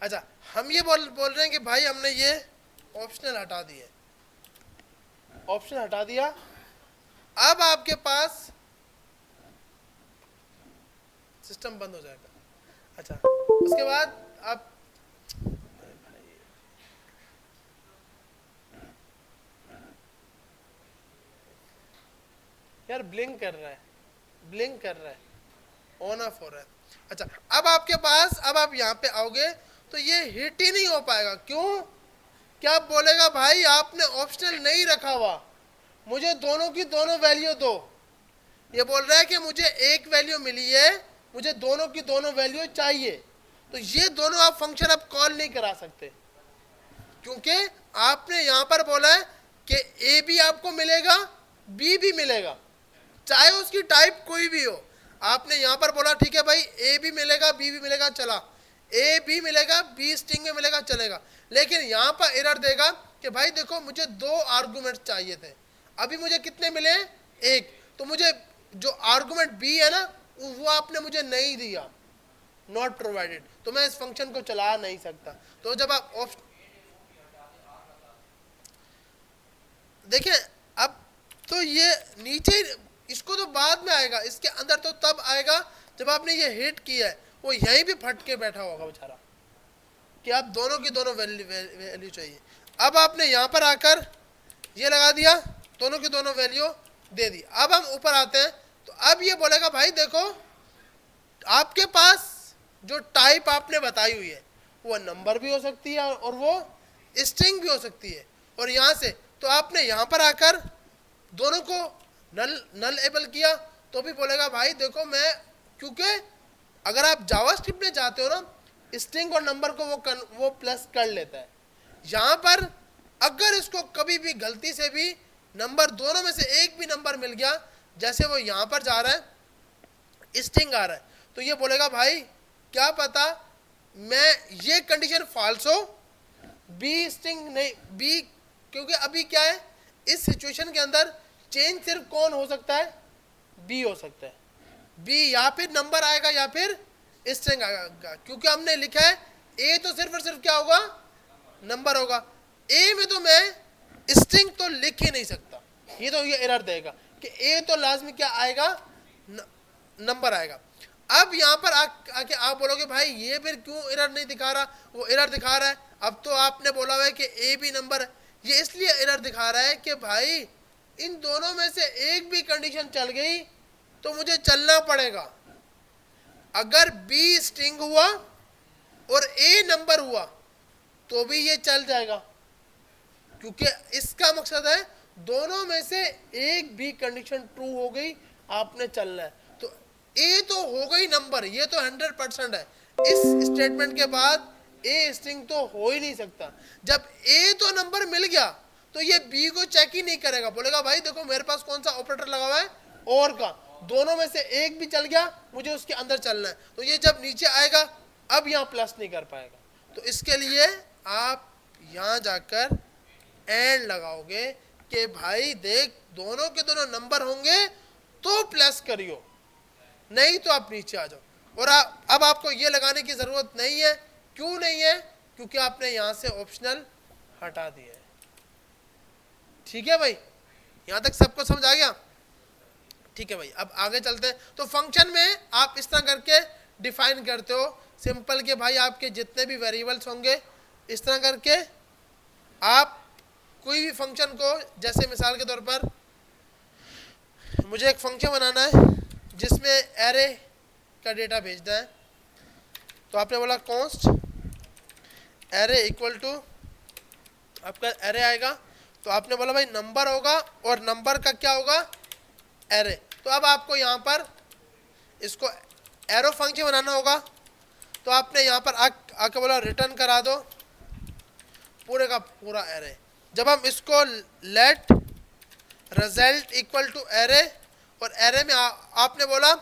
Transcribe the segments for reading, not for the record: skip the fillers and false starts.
अच्छा, हम ये बोल रहे हैं कि भाई हमने ये ऑप्शनल हटा दिए, ऑप्शन हटा दिया। अब आपके पास सिस्टम बंद हो जाएगा। अच्छा, उसके बाद आप, यार ब्लिंक कर रहा है, ब्लिंक कर रहा है, ऑन ऑफ हो रहा है। अच्छा, अब आपके पास, अब आप यहाँ पे आओगे तो ये हिट ही नहीं हो पाएगा। क्यों? क्या बोलेगा भाई आपने ऑप्शनल नहीं रखा हुआ, मुझे दोनों की दोनों वैल्यू दो। ये बोल रहा है कि मुझे एक वैल्यू मिली है, मुझे दोनों की दोनों वैल्यू चाहिए। तो ये दोनों आप फंक्शन अब कॉल नहीं करा सकते, क्योंकि आपने यहां पर बोला है कि ए भी आपको मिलेगा, बी भी मिलेगा, चाहे उसकी टाइप कोई भी हो। आपने यहां पर बोला ठीक है भाई ए भी मिलेगा, बी भी मिलेगा, चला, ए भी मिलेगा, बी स्ट्रिंग में मिलेगा, चलेगा। लेकिन यहां पर एरर देगा कि भाई देखो मुझे दो आर्गुमेंट चाहिए थे, अभी मुझे कितने मिले? एक। तो मुझे जो आर्गुमेंट बी है ना, वो आपने मुझे नहीं दिया, नॉट प्रोवाइडेड, तो मैं इस फंक्शन को चला नहीं सकता। तो जब आप देखिए, अब तो ये नीचे, इसको तो बाद में आएगा, इसके अंदर तो तब आएगा जब आपने ये हिट किया है। वो यहीं भी फट के बैठा होगा बेचारा कि आप दोनों की दोनों वैल्यू चाहिए। अब आपने यहाँ पर आकर ये लगा दिया, दोनों की दोनों वैल्यू दे दी। अब हम ऊपर आते हैं तो अब ये बोलेगा भाई देखो आपके पास जो टाइप आपने बताई हुई है वो नंबर भी हो सकती है और वो स्ट्रिंग भी हो सकती है। और यहाँ से तो आपने यहाँ पर आकर दोनों को नल एबल किया तो भी बोलेगा भाई देखो मैं, क्योंकि अगर आप जावास्क्रिप्ट में जाते हो ना, स्ट्रिंग और नंबर को वो प्लस कर लेता है। यहाँ पर अगर इसको कभी भी गलती से भी नंबर दोनों में से एक भी नंबर मिल गया, जैसे वो यहाँ पर जा रहा है स्ट्रिंग आ रहा है, तो ये बोलेगा भाई क्या पता मैं ये कंडीशन फॉल्स हो, बी स्ट्रिंग नहीं, बी, क्योंकि अभी क्या है इस सिचुएशन के अंदर चेंज सिर्फ कौन हो सकता है? बी हो सकता है। बी या फिर नंबर आएगा या फिर स्ट्रिंग आएगा, क्योंकि हमने लिखा है ए तो सिर्फ और सिर्फ क्या होगा? नंबर होगा। ए में तो मैं स्ट्रिंग तो लिख ही नहीं सकता, ये तो ये एरर देगा कि ए तो लाजमी क्या आएगा? नंबर आएगा। अब यहाँ पर आके आप बोलोगे भाई ये फिर क्यों एरर नहीं दिखा रहा? वो एरर दिखा रहा है। अब तो आपने बोला हुआ है कि ए भी नंबर है, ये इसलिए एरर दिखा रहा है कि भाई इन दोनों में से एक भी कंडीशन चल गई तो मुझे चलना पड़ेगा। अगर बी स्ट्रिंग हुआ और ए नंबर हुआ तो भी ये चल जाएगा, क्योंकि इसका मकसद है दोनों में से एक भी कंडीशन ट्रू हो गई आपने चलना है। तो ए तो हो गई नंबर, ये तो 100% है। इस स्टेटमेंट के बाद ए स्ट्रिंग तो हो ही नहीं सकता। जब ए तो नंबर मिल गया तो ये बी को चेक ही नहीं करेगा, बोलेगा भाई देखो मेरे पास कौन सा ऑपरेटर लगा हुआ है? और का, दोनों में से एक भी चल गया मुझे उसके अंदर चलना है। तो ये जब नीचे आएगा अब यहाँ प्लस नहीं कर पाएगा। तो इसके लिए आप यहाँ जाकर एंड लगाओगे कि भाई देख दोनों के दोनों नंबर होंगे तो प्लस करियो, नहीं तो आप नीचे आ जाओ। और अब आपको ये लगाने की जरूरत नहीं है। क्यों नहीं है? क्योंकि आपने यहां से ऑप्शनल हटा दिया है। ठीक है भाई, यहां तक सबको समझ आ गया? ठीक है भाई, अब आगे चलते हैं। तो फंक्शन में आप इस तरह करके डिफाइन करते हो सिंपल के भाई आपके जितने भी वेरिएबल्स होंगे इस तरह करके आप कोई भी फंक्शन को, जैसे मिसाल के तौर पर मुझे एक फंक्शन बनाना है जिसमें एरे का डेटा भेजना है, तो आपने बोला कॉन्स्ट एरे इक्वल टू आपका एरे आएगा, तो आपने बोला भाई नंबर होगा और नंबर का क्या होगा? एरे। तो अब आपको यहाँ पर इसको एरो फंक्शन बनाना होगा, तो आपने यहाँ पर आके बोला रिटर्न करा दो पूरे का पूरा एरे। जब हम इसको let result equal to array, और एरे में आपने बोला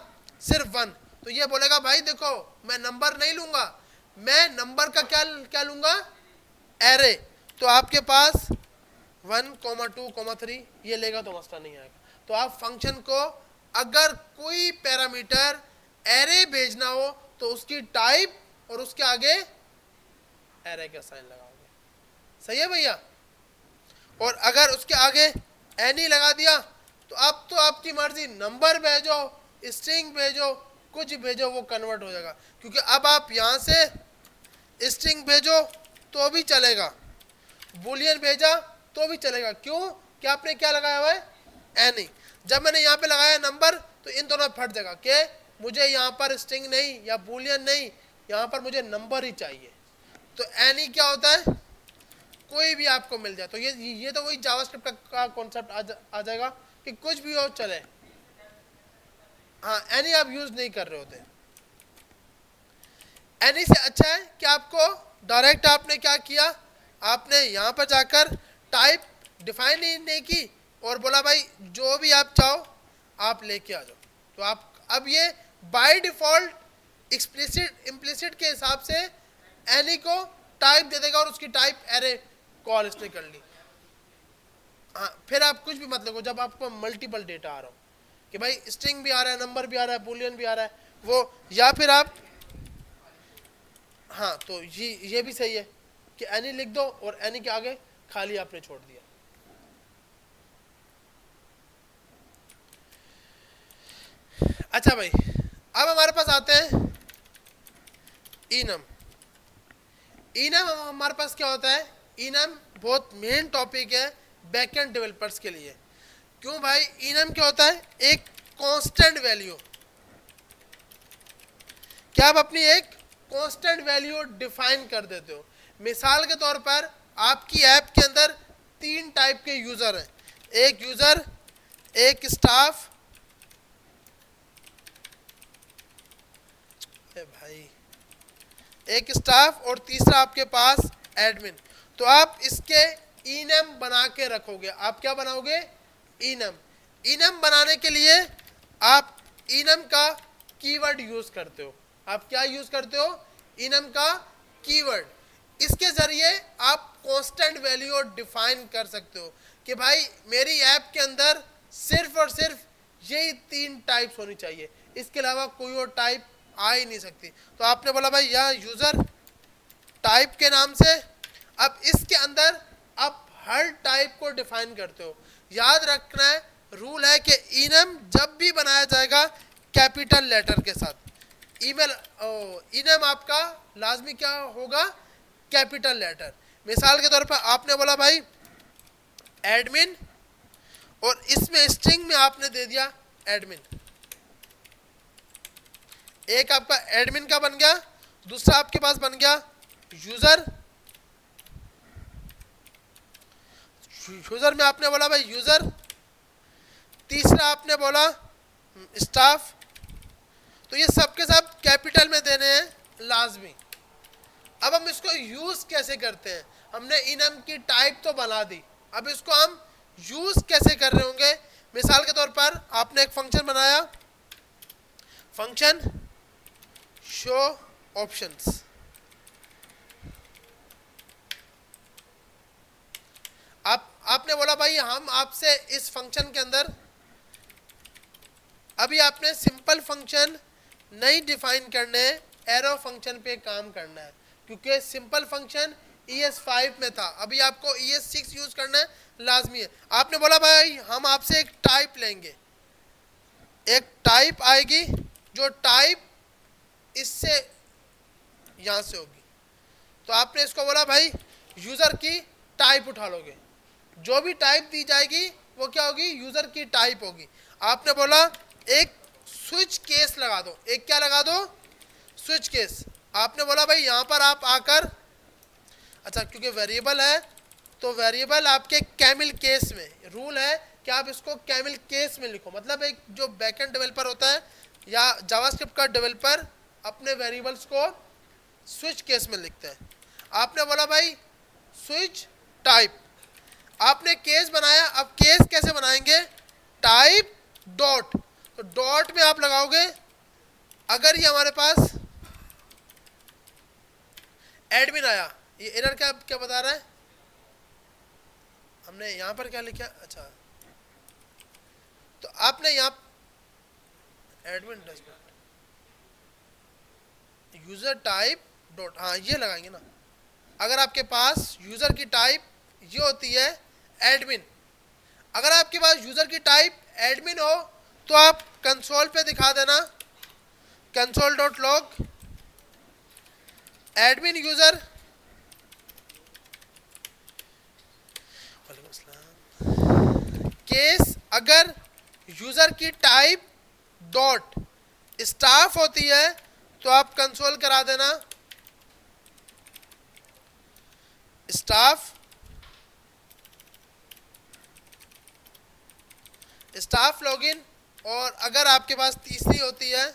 सिर्फ 1, तो ये बोलेगा भाई देखो मैं नंबर नहीं लूंगा, मैं नंबर का क्या लूंगा? एरे। तो आपके पास 1, 2, 3 ये लेगा तो मसला नहीं आएगा। तो आप फंक्शन को अगर कोई पैरामीटर एरे भेजना हो तो उसकी टाइप और उसके आगे एरे का साइन लगाओगे। सही है भैया। और अगर उसके आगे एनी लगा दिया तो अब तो आपकी मर्जी, नंबर भेजो, स्ट्रिंग भेजो, कुछ भेजो, वो कन्वर्ट हो जाएगा। क्योंकि अब आप यहां से स्ट्रिंग भेजो तो भी चलेगा, बुलियन भेजा तो भी चलेगा। क्यों? कि आपने क्या लगाया हुआ है? एनी। जब मैंने यहाँ पे लगाया नंबर तो इन दोनों फट जाएगा कि मुझे यहाँ पर स्ट्रिंग नहीं या बुलियन नहीं, यहाँ पर मुझे नंबर ही चाहिए। तो एनी क्या होता है? कोई भी आपको मिल जाए। तो ये तो वही जावास्क्रिप्ट का कॉन्सेप्ट आ जाएगा कि कुछ भी हो चले। हाँ, एनी आप यूज नहीं कर रहे होते। एनी से अच्छा है कि आपको डायरेक्ट आपने क्या किया, आपने यहां पर जाकर टाइप डिफाइन ही नहीं की और बोला भाई जो भी आप चाहो आप लेके आ जाओ। तो आप अब ये बाय डिफॉल्ट एक्सप्लिसिट इम्प्लिसिट के हिसाब से एनी को टाइप दे देगा और उसकी टाइप एरे कॉल इसने कर ली। हाँ, फिर आप कुछ भी मत लिखो जब आपको मल्टीपल डेटा आ रहा हो कि भाई स्ट्रिंग भी आ रहा है, नंबर भी आ रहा है, बुलियन भी आ रहा है वो, या फिर आप, हाँ तो ये भी सही है कि एनी लिख दो और एनी के आगे खाली आपने छोड़ दिया। अच्छा भाई, अब हमारे पास आते हैं इनम। इनम हमारे पास क्या होता है? इनम बहुत मेन टॉपिक है बैकएंड डेवलपर्स के लिए। क्यों भाई? इनम क्या होता है? एक कांस्टेंट वैल्यू, क्या आप अपनी एक कांस्टेंट वैल्यू डिफाइन कर देते हो। मिसाल के तौर पर आपकी ऐप के अंदर 3 टाइप के यूजर हैं, एक यूजर, एक स्टाफ, भाई एक स्टाफ और तीसरा आपके पास एडमिन। तो आप इसके इनम बना के रखोगे। आप क्या बनाओगे? इनम। इनम बनाने के लिए आप इनम का कीवर्ड यूज करते हो। आप क्या यूज करते हो? इनम का कीवर्ड। इसके जरिए आप कांस्टेंट वैल्यू डिफाइन कर सकते हो कि भाई मेरी ऐप के अंदर सिर्फ और सिर्फ यही 3 टाइप्स होनी चाहिए, इसके अलावा कोई और टाइप आ ही नहीं सकती। तो आपने बोला भाई यह यूजर टाइप के नाम से, अब इसके अंदर आप हर टाइप को डिफाइन करते हो। याद रखना है, रूल है कि इनम जब भी बनाया जाएगा कैपिटल लेटर के साथ, इनम आपका लाजमी क्या होगा? Capital letter. मिसाल के तौर पर आपने बोला भाई एडमिन और इसमें स्ट्रिंग में आपने दे दिया एडमिन। एक आपका एडमिन का बन गया, दूसरा आपके पास बन गया यूजर। यूजर में आपने बोला भाई यूजर, तीसरा आपने बोला स्टाफ। तो ये सब के सब कैपिटल में देने हैं लाजमी। अब हम इसको यूज कैसे करते हैं? हमने इनम की टाइप तो बना दी, अब इसको हम यूज कैसे कर रहे होंगे? मिसाल के तौर पर आपने एक फंक्शन बनाया, फंक्शन शो ऑप्शंस। आपने बोला भाई हम आपसे इस फंक्शन के अंदर, अभी आपने सिंपल फंक्शन नहीं डिफाइन करने हैं, एरो फंक्शन पे काम करना है क्योंकि सिंपल फंक्शन ES5 में था, अभी आपको ES6 यूज करना है, लाजमी है। आपने बोला भाई हम आपसे एक टाइप लेंगे, एक टाइप आएगी जो टाइप इससे यहां से होगी। तो आपने इसको बोला भाई यूजर की टाइप उठा लोगे, जो भी टाइप दी जाएगी वो क्या होगी? यूजर की टाइप होगी। आपने बोला एक स्विच केस लगा दो, एक क्या लगा दो? Switch case. आपने बोला भाई यहां पर आप आकर, अच्छा क्योंकि वेरिएबल है तो वेरिएबल आपके कैमिल केस में, रूल है कि आप इसको कैमिल केस में लिखो। मतलब एक जो बैकएंड डेवलपर होता है या जावास्क्रिप्ट का डेवलपर अपने वेरिएबल्स को स्विच केस में लिखते हैं। आपने बोला भाई स्विच टाइप, आपने केस बनाया। अब केस कैसे बनाएंगे? टाइप डॉट, तो डॉट में आप लगाओगे अगर ये हमारे पास एडमिन आया, ये एरर क्या क्या बता रहा है? हमने यहां पर क्या लिखा? अच्छा तो आपने यहां admin dot user type dot, हाँ ये लगाएंगे ना, अगर आपके पास यूजर की टाइप ये होती है एडमिन, अगर आपके पास यूजर की टाइप एडमिन हो तो आप कंसोल पे दिखा देना console dot log admin user, case अगर यूजर की टाइप डॉट स्टाफ होती है तो आप कंसोल करा देना स्टाफ स्टाफ लॉगिन। और अगर आपके पास तीसरी होती है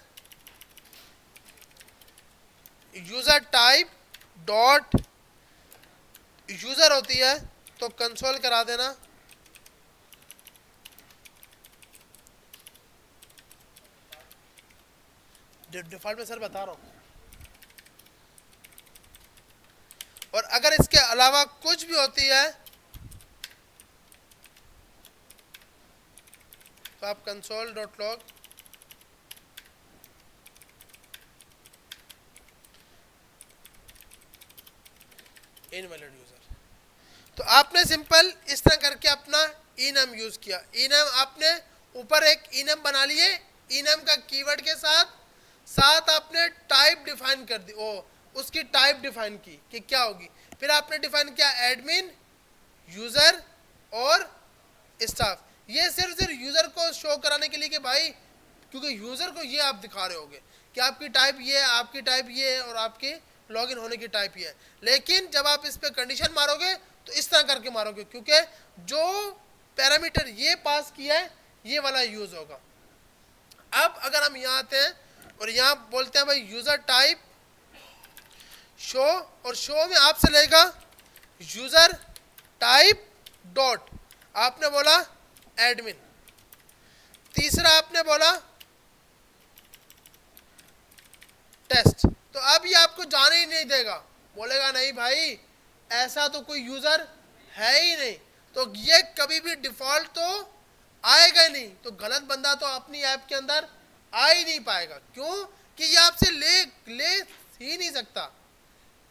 यूजर टाइप डॉट यूजर होती है तो कंसोल करा देना डिफॉल्ट में सर बता रहा हूं। और अगर इसके अलावा कुछ भी होती है तो आप console dot log invalid user. तो आपने सिंपल इस तरह करके अपना इनम यूज किया। इनम आपने ऊपर एक इनम बना लिए, इनम का कीवर्ड के साथ साथ आपने टाइप डिफाइन कर दी, उसकी टाइप डिफाइन की कि क्या होगी। फिर आपने डिफाइन किया एडमिन, यूजर और स्टाफ। ये सिर्फ यूजर को शो कराने के लिए कि भाई, क्योंकि यूजर को ये आप दिखा रहे होगे कि आपकी टाइप ये है, आपकी टाइप ये है और आपकी लॉगिन होने की टाइप ये है। लेकिन जब आप इस पे कंडीशन मारोगे तो इस तरह करके मारोगे, क्योंकि जो पैरामीटर ये पास किया है ये वाला यूज होगा। अब अगर हम यहाँ आते हैं और यहाँ बोलते हैं भाई यूजर टाइप शो, और शो में आपसे लेगा यूजर टाइप डॉट, आपने बोला एडमिन। तीसरा आपने बोला टेस्ट। तो अब ये आपको जाने ही नहीं देगा, बोलेगा नहीं भाई ऐसा तो कोई यूजर है ही नहीं, तो ये कभी भी डिफॉल्ट तो आएगा नहीं, तो गलत बंदा तो अपनी ऐप के अंदर आ ही नहीं पाएगा। क्यों कि ये आपसे ले ही नहीं सकता।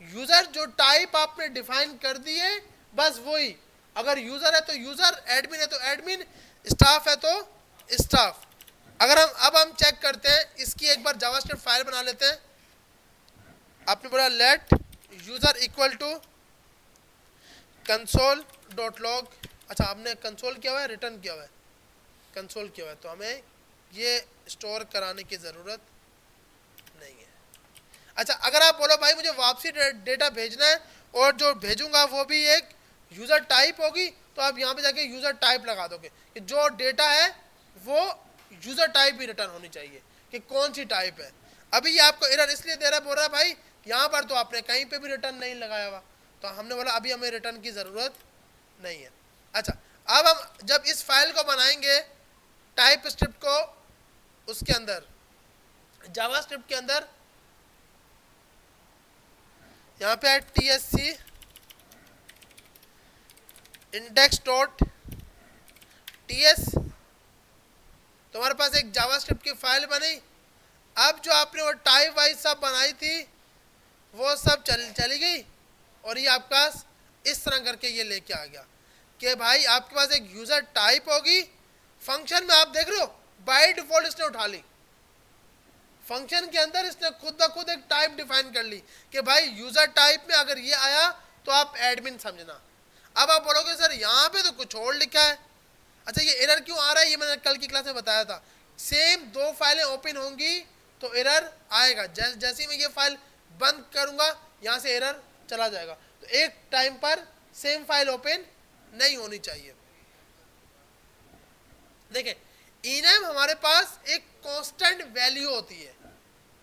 यूजर जो टाइप आपने डिफाइन कर दी है बस वही, अगर यूजर है तो यूजर, एडमिन है तो एडमिन, स्टाफ है तो स्टाफ। अगर हम चेक करते हैं, इसकी एक बार जावास्क्रिप्ट फाइल बना लेते हैं। आपने बोला let user equal to console dot log, अच्छा आपने कंसोल किया हुआ है, रिटर्न किया हुआ है, कंसोल किया हुआ है, तो हमें ये स्टोर कराने की ज़रूरत नहीं है। अच्छा अगर आप बोलो भाई मुझे वापसी डेटा भेजना है और जो भेजूंगा वो भी एक यूज़र टाइप होगी, तो आप यहाँ पे जाके यूज़र टाइप लगा दोगे कि जो डेटा है वो यूज़र टाइप भी रिटर्न होनी चाहिए कि कौन सी टाइप है। अभी ये आपको एरर इसलिए दे रहा है, बोल रहा है भाई यहाँ पर तो आपने कहीं पे भी रिटर्न नहीं लगाया हुआ, तो हमने बोला अभी हमें रिटर्न की ज़रूरत नहीं है। अच्छा अब हम जब इस फाइल को बनाएंगे टाइप स्क्रिप्ट को, उसके अंदर जावा स्क्रिप्ट के अंदर यहाँ पे है TSC इंडेक्स डॉट ts, तुम्हारे पास एक जावास्क्रिप्ट की फाइल बनी। अब जो आपने वो टाइप वाइज सब बनाई थी वो सब चली गई और ये आपका इस तरह करके ये लेके आ गया कि भाई आपके पास एक यूजर टाइप होगी। फंक्शन में आप देख रहे हो बाय डिफॉल्ट इसने उठा ली, फंक्शन के अंदर इसने खुद ब खुद एक टाइप डिफाइन कर ली कि भाई यूजर टाइप में अगर ये आया तो आप एडमिन समझना। अब आप बोलोगे सर यहाँ पे तो कुछ और लिखा है। अच्छा ये एरर क्यों आ रहा है, ये मैंने कल की क्लास में बताया था। सेम दो फाइलें ओपन होंगी तो एरर आएगा, जैसे ही मैं ये फाइल बंद करूंगा यहाँ से एरर चला जाएगा। तो एक टाइम पर सेम फाइल ओपन नहीं होनी चाहिए। देखें इनम हमारे पास एक कांस्टेंट वैल्यू होती है,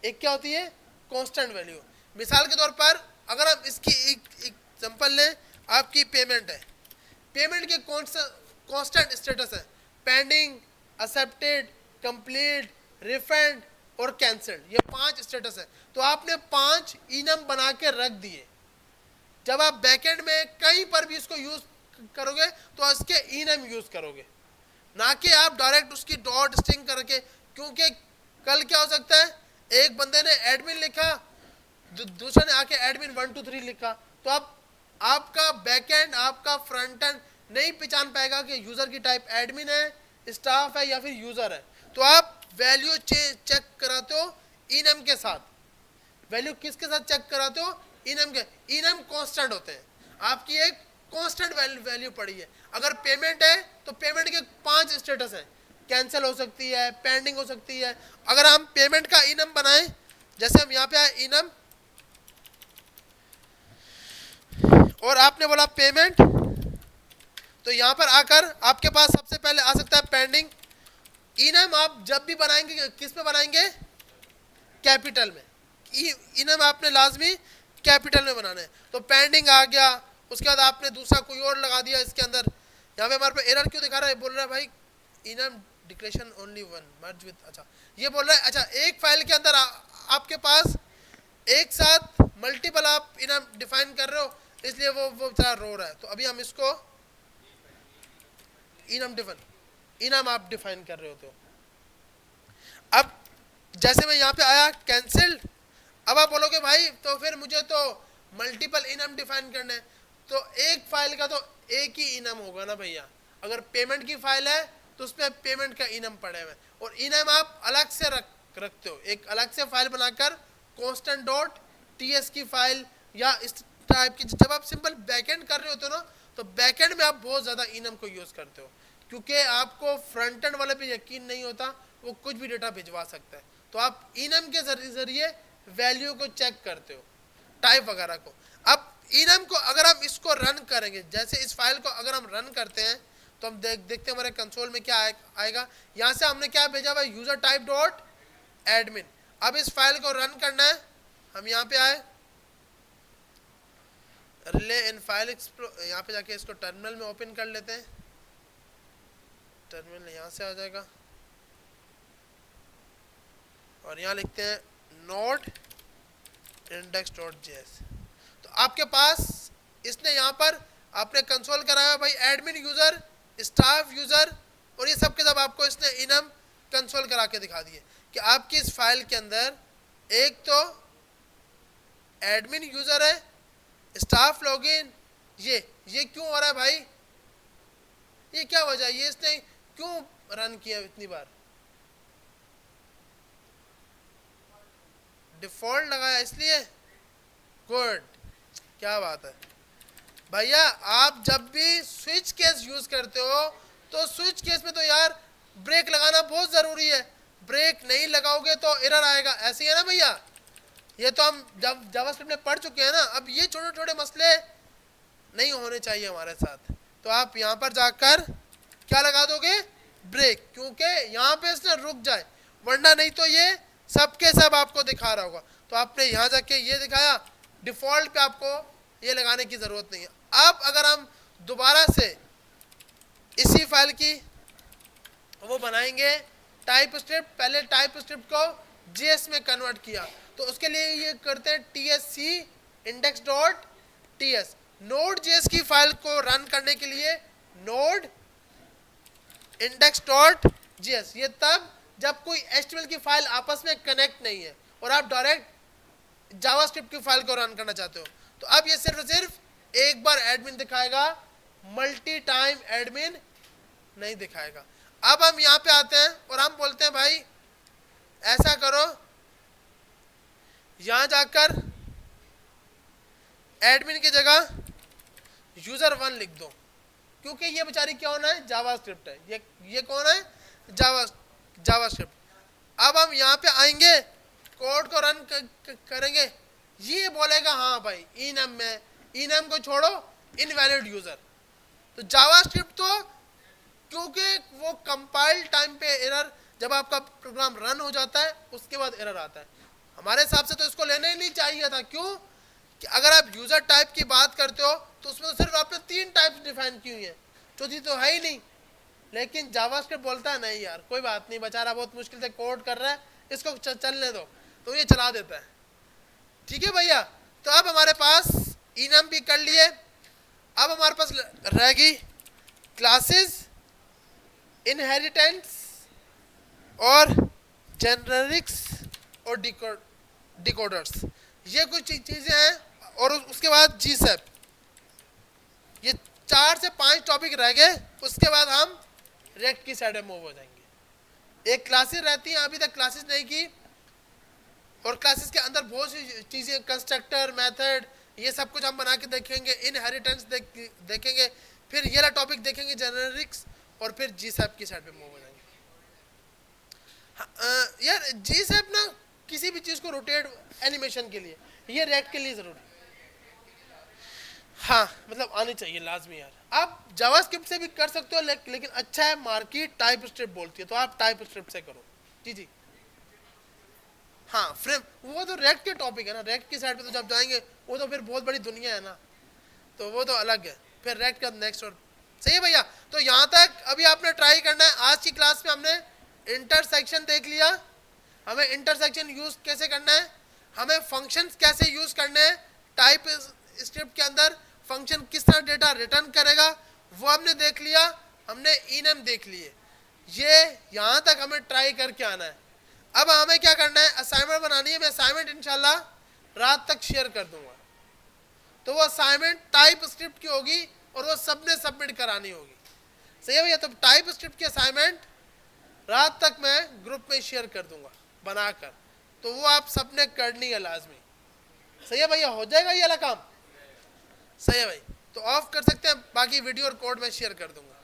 एक क्या होती है कांस्टेंट वैल्यू। मिसाल के तौर पर अगर आप इसकी एक एग्जांपल लें, आपकी पेमेंट है, पेमेंट के कांस्टेंट स्टेटस है पेंडिंग, एक्सेप्टेड, कंप्लीट, रिफंड और कैंसिल्ड, ये 5 स्टेटस है। तो आपने 5 इनम बना के रख दिए। जब आप बैकएंड में कहीं पर भी इसको यूज करोगे तो इसके इनम यूज करोगे, ना कि आप डायरेक्ट उसकी डॉट स्ट्रिंग करके। क्योंकि कल क्या हो सकता है एक बंदे ने एडमिन लिखा, दूसरे ने आके एडमिन 1 2 3 लिखा, तो आप आपका बैकएंड, आपका फ्रंट एंड नहीं पहचान पाएगा कि यूजर की टाइप एडमिन है, स्टाफ है या फिर यूजर है। तो आप वैल्यू चेक कराते हो इनम के साथ। वैल्यू किसके साथ चेक कराते हो? इनम के। इनम कांस्टेंट होते हैं, आपकी एक कांस्टेंट वैल्यू पड़ी है। अगर पेमेंट है तो पेमेंट के 5 स्टेटस है, कैंसिल हो सकती है, पेंडिंग हो सकती है। अगर हम पेमेंट का इनम बनाएं, जैसे हम यहाँ पे आए इनम और आपने बोला पेमेंट, तो यहाँ पर आकर आपके पास सबसे पहले आ सकता है पेंडिंग। इनम आप जब भी बनाएंगे किस में बनाएंगे? कैपिटल में। इनम आपने लाजमी कैपिटल में बनाना है। तो पेंडिंग आ गया, उसके बाद आपने दूसरा कोई और लगा दिया इसके अंदर। यहाँ पे हमारे पे एरर क्यों दिखा रहा है? बोल रहा है भाई enum declaration only one merge with, अच्छा ये बोल रहा है। अच्छा एक फाइल के अंदर आपके पास एक साथ मल्टीपल आप इनम डिफाइन कर रहे हो, इसलिए वो बेचारा रो रहा है। तो अभी हम इसको इनम आप डिफाइन कर रहे होते हो। अब जैसे मैं यहाँ पे आया कैंसिल्ड, अब आप बोलोगे भाई तो फिर मुझे तो मल्टीपल इनम डिफाइन करना है। तो एक फाइल का तो एक ही इनम होगा ना भैया। अगर पेमेंट की फाइल है तो उसमें पेमेंट का इनम पड़े हुए, और इनम आप अलग से रखते हो, एक अलग से फाइल बनाकर कांस्टेंट डॉट टीएस की फाइल या इस टाइप की। जब आप सिंपल बैकएंड कर रहे होते हो ना, तो बैकएंड में आप बहुत ज़्यादा इनम को यूज़ करते हो, क्योंकि आपको फ्रंट एंड वाले पे यकीन नहीं होता, वो कुछ भी डेटा भिजवा सकता है। तो आप इनम के जरिए वैल्यू को चेक करते हो, टाइप वगैरह को। अब इनम को अगर हम इसको रन करेंगे, जैसे इस फाइल को अगर हम रन करते हैं, तो हम देखते हैं हमारे कंसोल में क्या आएगा। यहाँ से हमने क्या भेजा हुआ? User type dot admin. अब इस फाइल को रन करना है, हम यहाँ पे आए रिले इन फाइल एक्सप्लोर, यहाँ पे जाके इसको टर्मिनल में ओपन कर लेते हैं। टर्मिनल यहाँ से आ जाएगा और यहाँ लिखते हैं नोड index.js। तो आपके पास इसने यहाँ पर आपने कंसोल कराया भाई एडमिन यूजर, स्टाफ यूजर, और ये सब के सब आपको इसने इनम कंसोल करा के दिखा दिए कि आपकी इस फाइल के अंदर एक तो एडमिन यूजर है, स्टाफ लॉगिन। ये क्यों हो रहा है भाई? ये क्या वजह, ये इसने क्यों रन किया इतनी बार? डिफॉल्ट लगाया इसलिए। गुड, क्या बात है भैया। आप जब भी स्विच केस यूज करते हो तो स्विच केस में तो यार ब्रेक लगाना बहुत जरूरी है। ब्रेक नहीं लगाओगे तो एरर आएगा, ऐसे ही है ना भैया। ये तो हम जब जावास्क्रिप्ट में पढ़ चुके हैं ना। अब ये छोटे छोटे मसले नहीं होने चाहिए हमारे साथ। तो आप यहाँ पर जाकर क्या लगा दोगे? ब्रेक, क्योंकि यहाँ पे इसने रुक जाए, वरना नहीं तो ये सब के सब आपको दिखा रहा होगा। तो आपने यहाँ जाके ये दिखाया, डिफॉल्ट पे आपको ये लगाने की ज़रूरत नहीं है। अब अगर हम दोबारा से इसी फाइल की वो बनाएंगे टाइप स्क्रिप्ट, पहले टाइप स्क्रिप्ट को जेएस में कन्वर्ट किया, तो उसके लिए ये करते हैं tsc index.ts। नोड जेएस की फाइल को रन करने के लिए नोड index.js। ये तब जब कोई HTML की फाइल आपस में कनेक्ट नहीं है और आप डायरेक्ट जावास्क्रिप्ट की फाइल को रन करना चाहते हो। तो अब ये सिर्फ एक बार एडमिन दिखाएगा, मल्टी टाइम एडमिन नहीं दिखाएगा। अब हम यहाँ पे आते हैं और हम बोलते हैं भाई ऐसा करो, यहाँ जाकर एडमिन की जगह user1 लिख दो, क्योंकि ये बेचारी क्या होना है? जावास्क्रिप्ट है। ये कौन है? जावास्क्रिप्ट। अब हम यहाँ पे आएंगे, कोड को रन करेंगे, ये बोलेगा हाँ भाई इनम में, इनम को छोड़ो इनवैलिड यूजर। तो जावास्क्रिप्ट तो क्योंकि वो कंपाइल टाइम पे एरर, जब आपका प्रोग्राम रन हो जाता है उसके बाद एरर आता है। हमारे हिसाब से तो इसको लेना ही नहीं चाहिए था। क्यों? कि अगर आप यूजर टाइप की बात करते हो तो उसमें तो सिर्फ आपने 3 टाइप्स डिफाइन की हुई है, चौथी तो है ही नहीं। लेकिन जावास्क्रिप्ट बोलता है नहीं यार कोई बात नहीं, बेचारा बहुत मुश्किल से कोड कर रहा है, इसको चलने दो, तो ये चला देता है। ठीक है भैया। तो अब हमारे पास इनम भी कर लिए। अब हमारे पास रह गई क्लासेस, इनहेरिटेंस और जेनरिक्स और डिकोडर्स। ये कुछ चीज़ें हैं। और उसके बाद जीसेप। ये 4 से 5 टॉपिक रह गए, उसके बाद हम रिएक्ट की साइड में मूव हो जाएंगे। एक क्लासेस रहती हैं, अभी तक क्लासेस नहीं की, और क्लासेस के अंदर बहुत सी चीज़ें, कंस्ट्रक्टर, मेथड, ये सब कुछ हम बना के देखेंगे। इनहेरिटेंस देखेंगे, फिर ये वाला टॉपिक देखेंगे जेनेरिक्स, और फिर जी सैप की साइड पे मूव हो जाएंगे। यार जी सैप ना किसी भी चीज़ को रोटेट एनिमेशन के लिए, ये रिएक्ट के लिए ज़रूरी, हाँ मतलब आनी चाहिए लाजमी यार। आप जावास्क्रिप्ट से भी कर सकते हो, लेकिन अच्छा है मार्केट टाइप स्क्रिप्ट बोलती है, तो आप टाइप स्क्रिप्ट से करो। जी जी हाँ, फ्रेम वो तो रेक्ट के टॉपिक है ना, रेक्ट की साइड पे तो जब जाएंगे वो तो फिर बहुत बड़ी दुनिया है ना, तो वो तो अलग है, फिर रेक्ट का नेक्स्ट। और सही है भैया, तो यहाँ तक अभी आपने ट्राई करना है। आज की क्लास में हमने इंटरसेक्शन देख लिया, हमें इंटरसेक्शन यूज कैसे करना है, हमें फंक्शंस कैसे यूज करने हैं, टाइप स्क्रिप्ट के अंदर फंक्शन किस तरह डेटा रिटर्न करेगा वो हमने देख लिया, हमने इनम देख लिए। ये यहाँ तक हमें ट्राई करके आना है। अब हमें क्या करना है, असाइनमेंट बनानी है। मैं असाइनमेंट इंशाल्लाह रात तक शेयर कर दूंगा, तो वो असाइनमेंट टाइप स्क्रिप्ट की होगी और वो सबने सबमिट करानी होगी। सही है भैया, तो टाइप स्क्रिप्ट की असाइनमेंट रात तक मैं ग्रुप में शेयर कर दूंगा बनाकर, तो वो आप सबने करनी है लाजमी। सही है भैया, हो जाएगा ये वाला काम। सही है भाई, तो ऑफ कर सकते हैं, बाकी वीडियो और कोड में शेयर कर दूंगा।